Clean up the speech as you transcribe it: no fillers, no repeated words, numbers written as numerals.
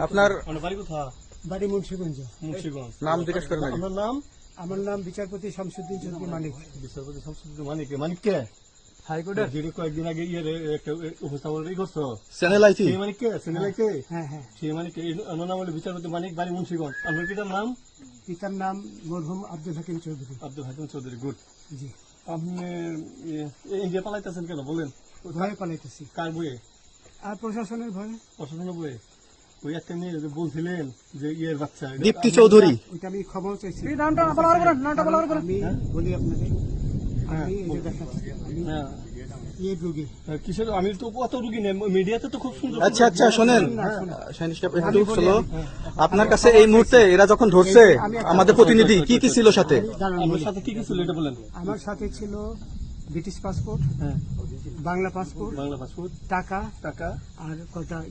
আপনার বাড়ি মুন্সিগঞ্জ। নাম জিজ্ঞেস করেন আগে। আমার নাম বিচারপতি শামসুদ্দিন চৌধুরী মানিক। বিচারপতি শামসুদ্দিন মানিক। মানিক কে? হাইকোর্টের যিনি কয়েকদিন আগে একটা উপস্থাপন করছো। চ্যানেল আইছি। সেই মানিক কে? চ্যানেল আইছে? হ্যাঁ হ্যাঁ। সেই মানিক ওনার নাম হলো বিচারপতি মানিক, বাড়ি মুন্সিগঞ্জ। আপনার পিতার নাম? পিতার নাম মরহুম আব্দুল হাকিম চৌধুরী। আব্দুল হাকিম চৌধুরী। গুড। জি। আপনি ইন্ডিয়া পালাইতেছেন কেন বলেন? ভয়ে পালাইতেছি। কার বইয়ে? আর প্রশাসনের ভয়ে। প্রশাসনের বইয়ে? ওই একটা মেয়ে যে বলছিলেন যে ইয়ের বাচ্চা দীপ্তি চৌধুরী। ওইটা আমি ক্ষমাও চাইছি। হ্যাঁ? আমি বলি আপনাকে, আমি এই যে দেখাচ্ছি, আমি হ্যাঁ। ইয়ে রোগী। কিসের? আমি তো অত রুগী নেই, মিডিয়াতে তো খুব সুন্দর। আচ্ছা আচ্ছা শোনেন শাহিন সাহেব, একটু শোনো। আপনার কাছে এই মুহূর্তে এরা যখন ধরছে আমাদের প্রতিনিধি কি কি ছিল সাথে? আপনার সাথে কি কি ছিল এটা বলেন। আমার সাথে ছিল ব্রিটিশ পাসপোর্ট, হ্যাঁ, বাংলা পাসপোর্ট, বাংলা পাসপোর্ট, টাকা টাকা, আর কটা